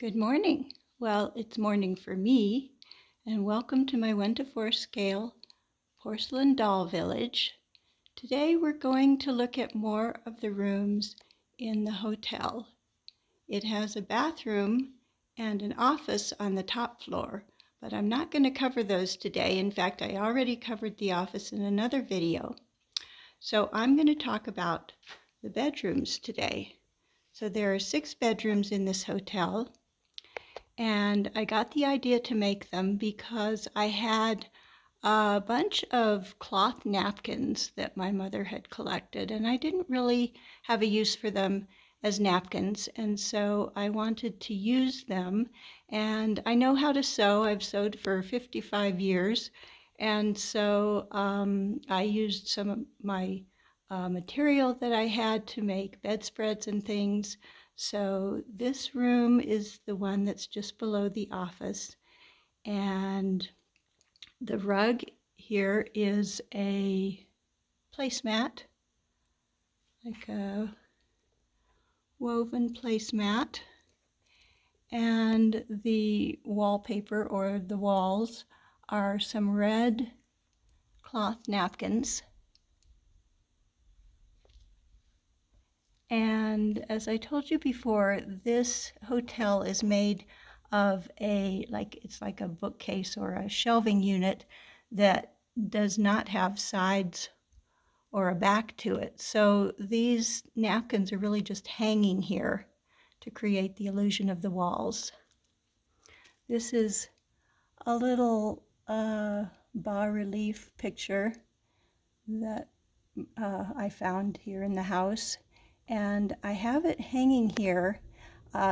Good morning. Well, it's morning for me, and welcome to my 1 to 4 scale porcelain doll village. Today we're going to look at more of the rooms in the hotel. It has a bathroom and an office on the top floor, but I'm not going to cover those today. In fact, I already covered the office in another video. So I'm going to talk about the bedrooms today. So there are 6 bedrooms in this hotel. And I got the idea to make them because I had a bunch of cloth napkins that my mother had collected, and I didn't really have a use for them as napkins, and so I wanted to use them. And I know how to sew. I've sewed for 55 years, and so I used some of my material that I had to make bedspreads and things. So this room is the one that's just below the office, and the rug here is a placemat, like a woven placemat, and the wallpaper or the walls are some red cloth napkins. And as I told you before, this hotel is made of it's like a bookcase or a shelving unit that does not have sides or a back to it. So these napkins are really just hanging here to create the illusion of the walls. This is a little bas-relief picture that I found here in the house, and I have it hanging here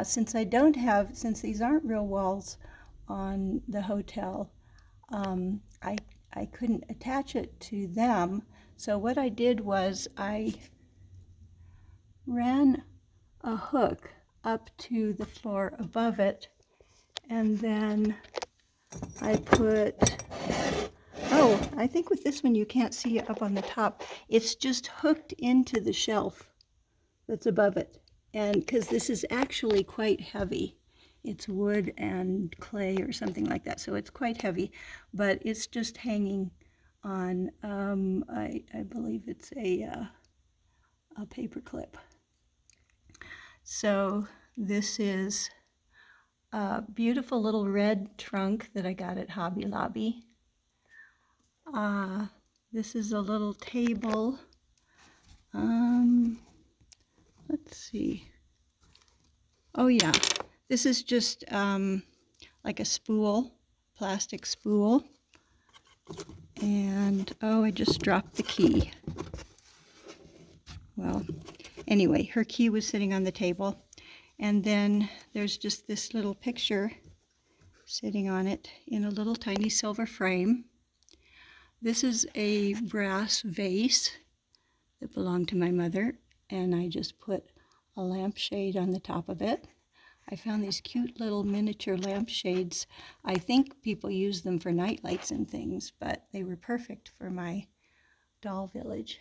since these aren't real walls on the hotel. I couldn't attach it to them, so what I did was I ran a hook up to the floor above it, and then I I think with this one you can't see it up on the top. It's just hooked into the shelf that's above it. And because this is actually quite heavy. It's wood and clay or something like that, so it's quite heavy, but it's just hanging on, I believe it's a paper clip. So this is a beautiful little red trunk that I got at Hobby Lobby. This is a little table. Let's see. Oh yeah, this is just like a spool, plastic spool. And oh, I just dropped the key. Well, anyway, her key was sitting on the table. And then there's just this little picture sitting on it in a little tiny silver frame. This is a brass vase that belonged to my mother, and I just put a lampshade on the top of it. I found these cute little miniature lampshades. I think people use them for night lights and things, but they were perfect for my doll village.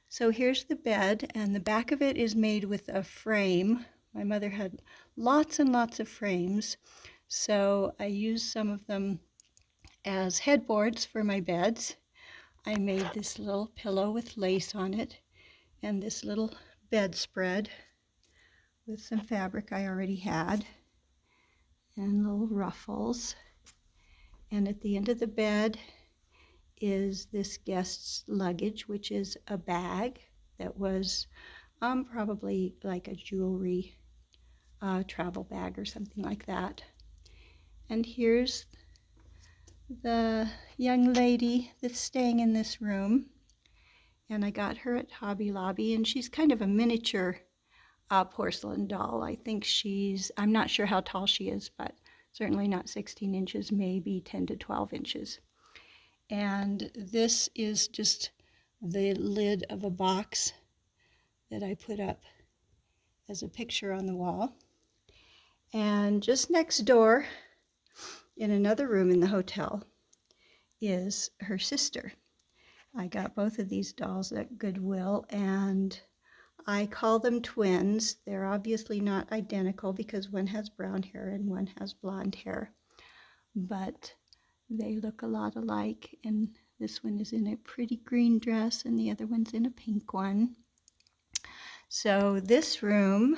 So here's the bed, and the back of it is made with a frame. My mother had lots and lots of frames, so I used some of them as headboards for my beds. I made this little pillow with lace on it, and this little bedspread with some fabric I already had, and little ruffles. And at the end of the bed is this guest's luggage, which is a bag that was probably like a jewelry travel bag or something like that. And here's the young lady that's staying in this room, and I got her at Hobby Lobby, and she's kind of a miniature porcelain doll. I think I'm not sure how tall she is, but certainly not 16 inches, maybe 10 to 12 inches. And this is just the lid of a box that I put up as a picture on the wall. And just next door, in another room in the hotel, is her sister. I got both of these dolls at Goodwill, and I call them twins. They're obviously not identical because one has brown hair and one has blonde hair, but they look a lot alike, and this one is in a pretty green dress and the other one's in a pink one. So this room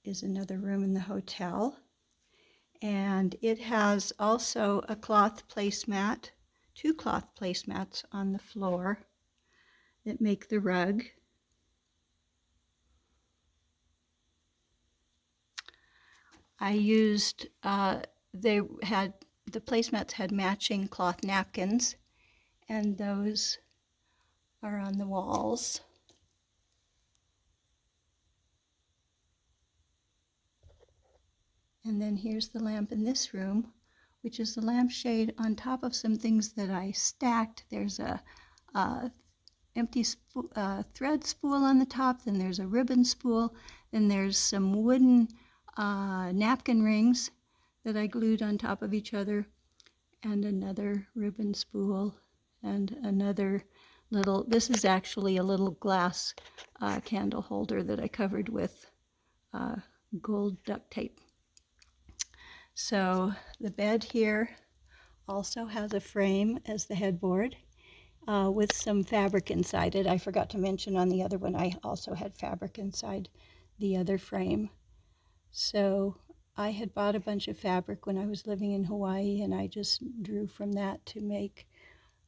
is another room in the hotel, and it has also a cloth placemat, 2 cloth placemats on the floor that make the rug. I used, the placemats had matching cloth napkins, and those are on the walls. And then here's the lamp in this room, which is the lampshade on top of some things that I stacked. There's a empty thread spool on the top, then there's a ribbon spool, then there's some wooden napkin rings that I glued on top of each other, and another ribbon spool, and another little, this is actually a little glass candle holder that I covered with gold duct tape. So the bed here also has a frame as the headboard with some fabric inside it. I forgot to mention on the other one I also had fabric inside the other frame. So I had bought a bunch of fabric when I was living in Hawaii, and I just drew from that to make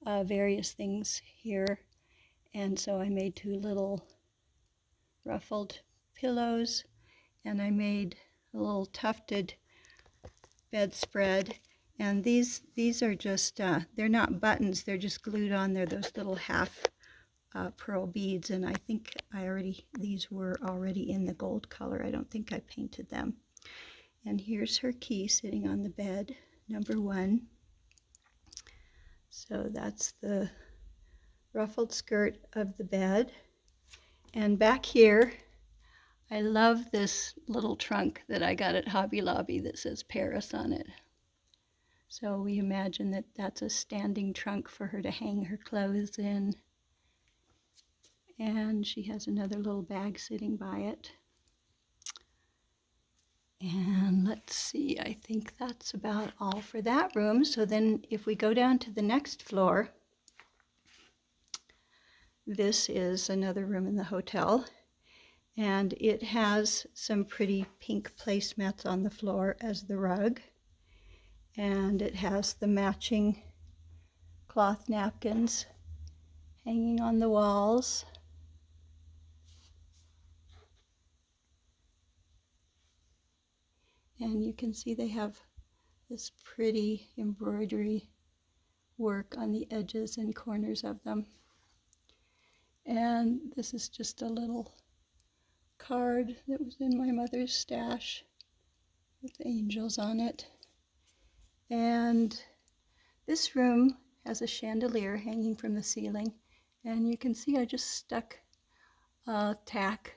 various things here. And so I made 2 little ruffled pillows, and I made a little tufted bedspread. And these are just, they're not buttons, they're just glued on. They're those little half pearl beads, and I think these were already in the gold color. I don't think I painted them. And here's her key sitting on the bed, number 1. So that's the ruffled skirt of the bed. And back here, I love this little trunk that I got at Hobby Lobby that says Paris on it. So we imagine that that's a standing trunk for her to hang her clothes in. And she has another little bag sitting by it. And let's see, I think that's about all for that room. So then if we go down to the next floor, this is another room in the hotel, and it has some pretty pink placemats on the floor as the rug, and it has the matching cloth napkins hanging on the walls. And you can see they have this pretty embroidery work on the edges and corners of them. And this is just a little card that was in my mother's stash with angels on it. And this room has a chandelier hanging from the ceiling, and you can see I just stuck tack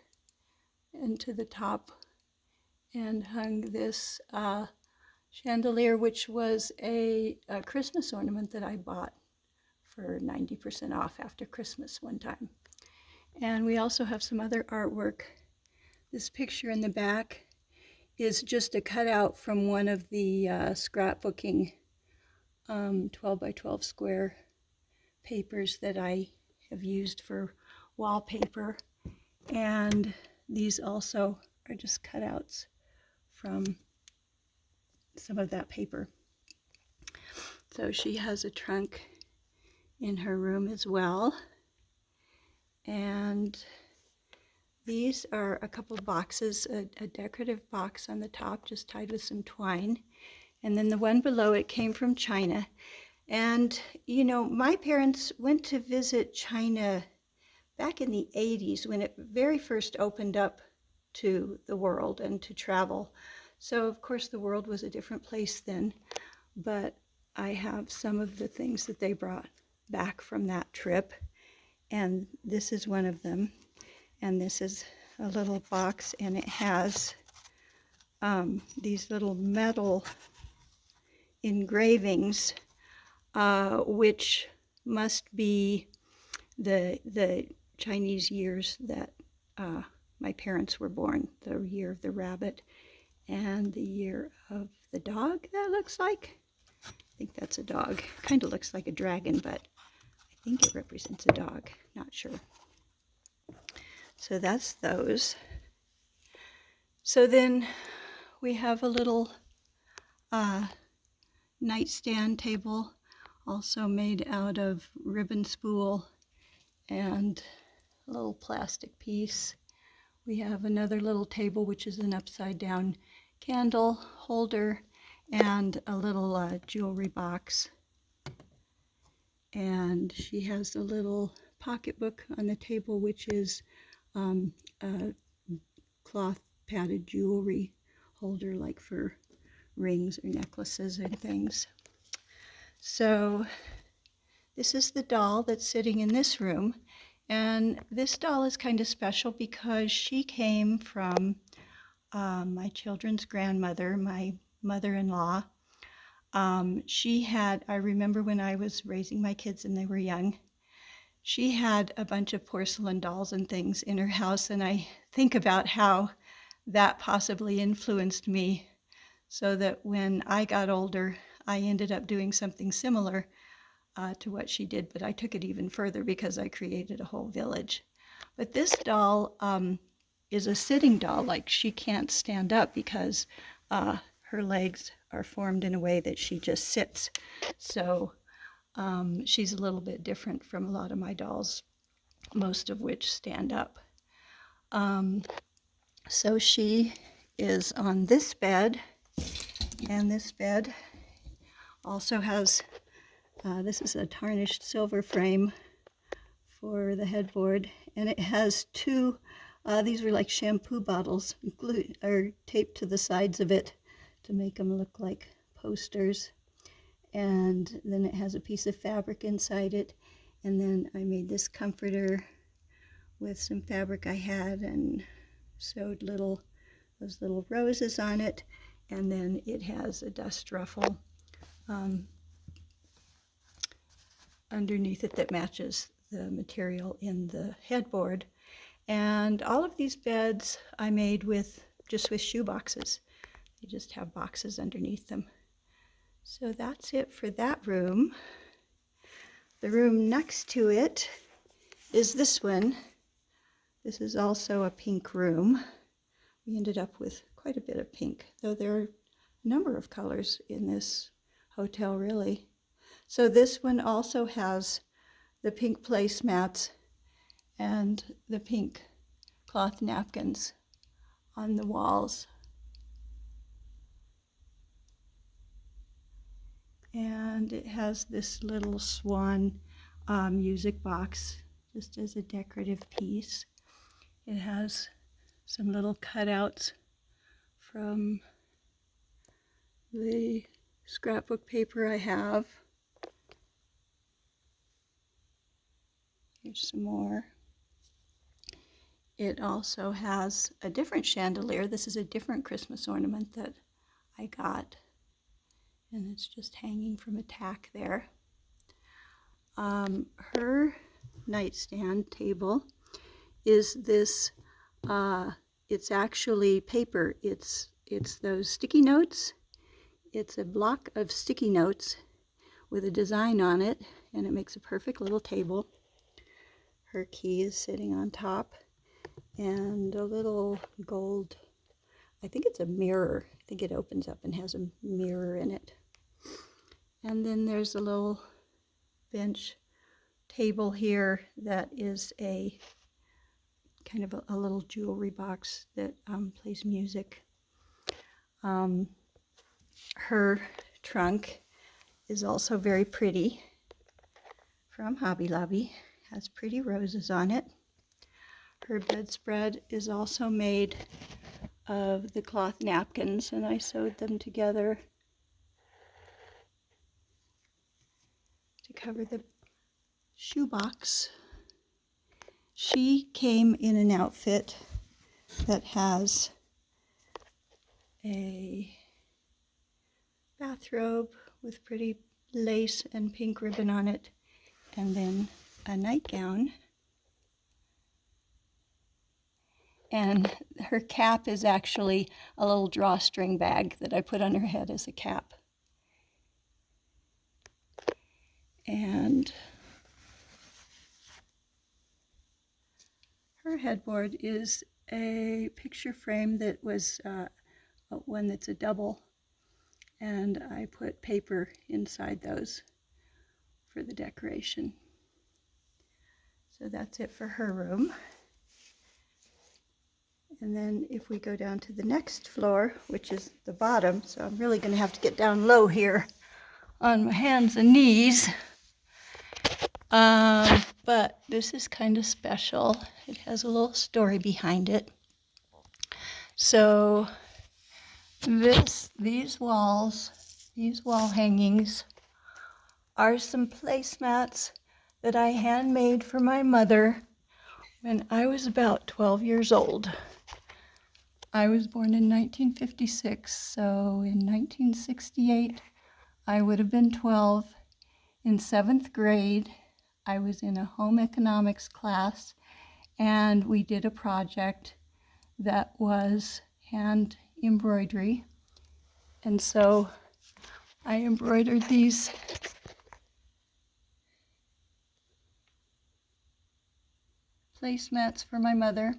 into the top and hung this chandelier, which was a Christmas ornament that I bought for 90% off after Christmas one time. And we also have some other artwork. This picture in the back is just a cutout from one of the scrapbooking 12 by 12 square papers that I have used for wallpaper. And these also are just cutouts from some of that paper. So she has a trunk in her room as well. And these are a couple boxes, a decorative box on the top just tied with some twine. And then the one below it came from China. And, you know, my parents went to visit China back in the 80s when it very first opened up to the world and to travel. So, of course, the world was a different place then. But I have some of the things that they brought back from that trip. And this is one of them. And this is a little box, and it has these little metal engravings, which must be the Chinese years that my parents were born. The year of the rabbit and the year of the dog, that looks like. I think that's a dog. Kind of looks like a dragon, but I think it represents a dog. Not sure. So that's those. So then we have a little nightstand table, also made out of ribbon spool and a little plastic piece. We have another little table, which is an upside down candle holder, and a little jewelry box. And she has a little pocketbook on the table, which is a cloth padded jewelry holder, like for rings or necklaces and things. So this is the doll that's sitting in this room. And this doll is kind of special because she came from my children's grandmother, my mother-in-law. I remember when I was raising my kids and they were young, she had a bunch of porcelain dolls and things in her house, and I think about how that possibly influenced me, so that when I got older, I ended up doing something similar to what she did, but I took it even further because I created a whole village. But this doll is a sitting doll, like she can't stand up because her legs are formed in a way that she just sits. So she's a little bit different from a lot of my dolls, most of which stand up. So she is on this bed, and this bed also has, this is a tarnished silver frame for the headboard, and it has two, these were like shampoo bottles, taped to the sides of it to make them look like posters. And then it has a piece of fabric inside it, and then I made this comforter with some fabric I had and sewed those little roses on it, and then it has a dust ruffle underneath it that matches the material in the headboard. And all of these beds I made just with shoe boxes. They just have boxes underneath them. So that's it for that room. The room next to it is this one. This is also a pink room. We ended up with quite a bit of pink, though there are a number of colors in this hotel, really. So this one also has the pink placemats and the pink cloth napkins on the walls. And it has this little swan music box just as a decorative piece. It has some little cutouts from the scrapbook paper I have. Here's some more. It also has a different chandelier. This is a different Christmas ornament that I got, and it's just hanging from a tack there. Her nightstand table is this, it's actually paper. It's those sticky notes. It's a block of sticky notes with a design on it, and it makes a perfect little table. Her key is sitting on top, and a little gold, I think it's a mirror. I think it opens up and has a mirror in it. And then there's a little bench table here that is a kind of a little jewelry box that plays music. Her trunk is also very pretty, from Hobby Lobby. Has pretty roses on it. Her bedspread is also made of the cloth napkins, and I sewed them together to cover the shoebox. She came in an outfit that has a bathrobe with pretty lace and pink ribbon on it, and then a nightgown. And her cap is actually a little drawstring bag that I put on her head as a cap. And her headboard is a picture frame that was one that's a double, and I put paper inside those for the decoration. So that's it for her room. And then if we go down to the next floor, which is the bottom, so I'm really going to have to get down low here on my hands and knees. But this is kind of special. It has a little story behind it. So these wall hangings are some placemats that I handmade for my mother when I was about 12 years old. I was born in 1956, so in 1968 I would have been 12. In 7th grade, I was in a home economics class, and we did a project that was hand embroidery. And so I embroidered these placemats for my mother.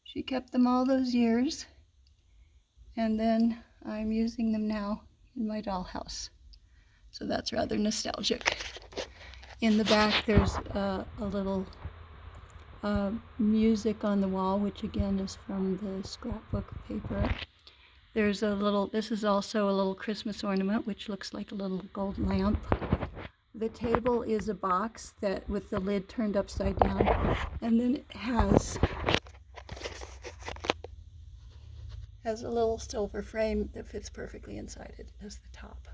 She kept them all those years, and then I'm using them now in my dollhouse. So that's rather nostalgic. In the back, there's a little music on the wall, which again is from the scrapbook paper. There's this is also a little Christmas ornament, which looks like a little gold lamp. The table is a box that with the lid turned upside down, and then it has a little silver frame that fits perfectly inside it as the top.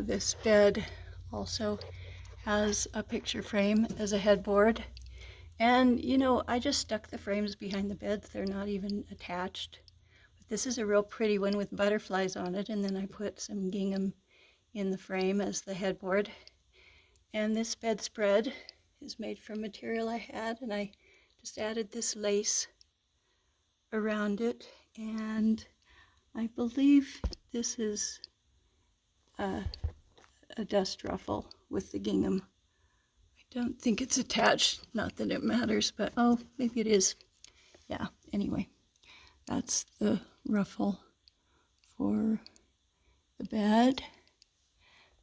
This bed also has a picture frame as a headboard. And, you know, I just stuck the frames behind the beds. They're not even attached. But this is a real pretty one with butterflies on it. And then I put some gingham in the frame as the headboard. And this bedspread is made from material I had. And I just added this lace around it. And I believe this is a dust ruffle with the gingham. I don't think it's attached, not that it matters, but oh, maybe it is. Yeah, anyway, that's the ruffle for the bed.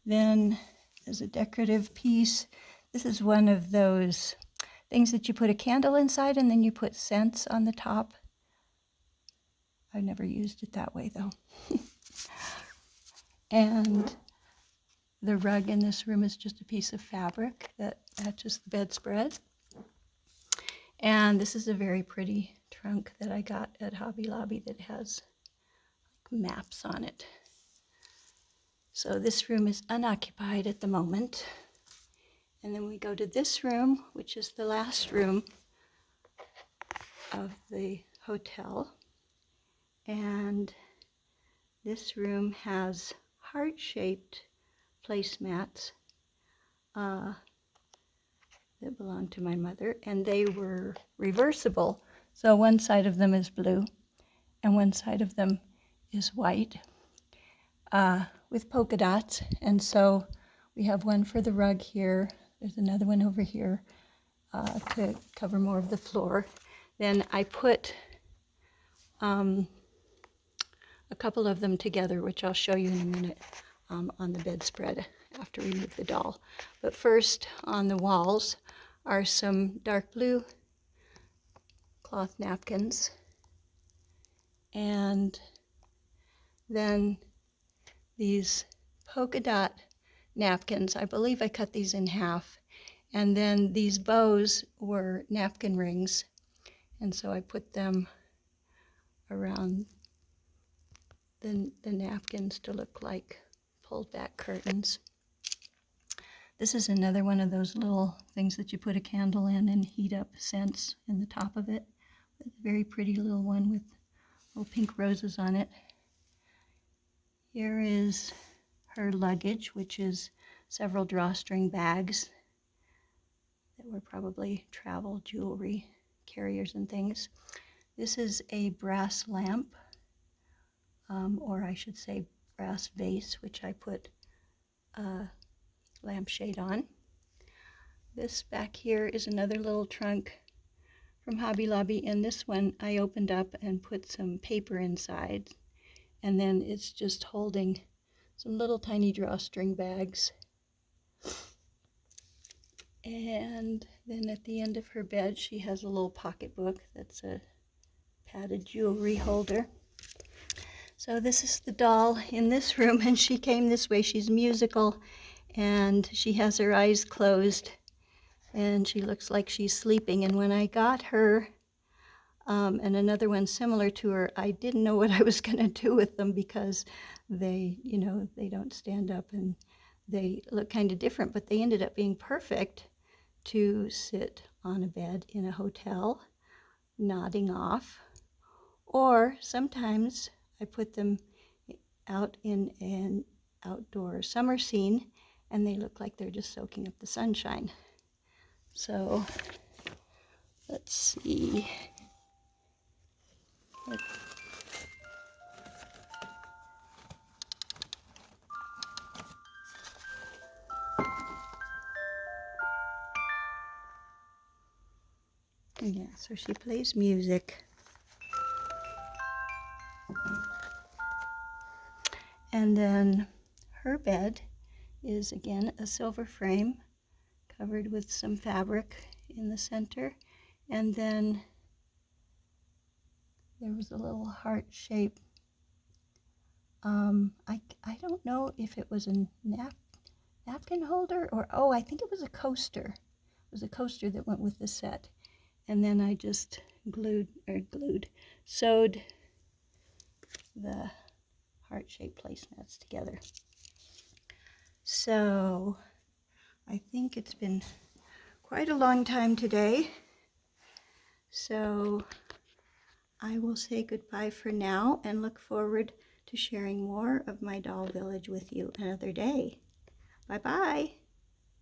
Then as a decorative piece, this is one of those things that you put a candle inside and then you put scents on the top. I've never used it that way though. And the rug in this room is just a piece of fabric that matches the bedspread. And this is a very pretty trunk that I got at Hobby Lobby that has maps on it. So this room is unoccupied at the moment. And then we go to this room, which is the last room of the hotel. And this room has heart-shaped placemats that belong to my mother, and they were reversible. So one side of them is blue and one side of them is white with polka dots. And so we have one for the rug here. There's another one over here to cover more of the floor. Then I put a couple of them together, which I'll show you in a minute, on the bedspread after we move the doll. But first, on the walls are some dark blue cloth napkins, and then these polka dot napkins. I believe I cut these in half, and then these bows were napkin rings, and so I put them around the napkins to look like pulled back curtains. This is another one of those little things that you put a candle in and heat up scents in the top of it. It's a very pretty little one with little pink roses on it. Here is her luggage, which is several drawstring bags that were probably travel jewelry carriers and things. This is a brass lamp, or I should say brass vase, which I put a lampshade on. This back here is another little trunk from Hobby Lobby, and this one I opened up and put some paper inside, and then it's just holding some little tiny drawstring bags. And then at the end of her bed she has a little pocketbook that's a padded jewelry holder. So this is the doll in this room, and she came this way. She's musical, and she has her eyes closed, and she looks like she's sleeping. And when I got her, and another one similar to her, I didn't know what I was going to do with them because they, you know, they don't stand up and they look kind of different, but they ended up being perfect to sit on a bed in a hotel, nodding off. Or sometimes I put them out in an outdoor summer scene, and they look like they're just soaking up the sunshine. So let's see. Yeah, so she plays music. And then her bed is again a silver frame covered with some fabric in the center. And then there was a little heart shape. I don't know if it was a napkin holder or, oh, I think it was a coaster. It was a coaster that went with the set. And then I just sewed the heart-shaped placemats together. So I think it's been quite a long time today. So I will say goodbye for now and look forward to sharing more of my doll village with you another day. Bye-bye.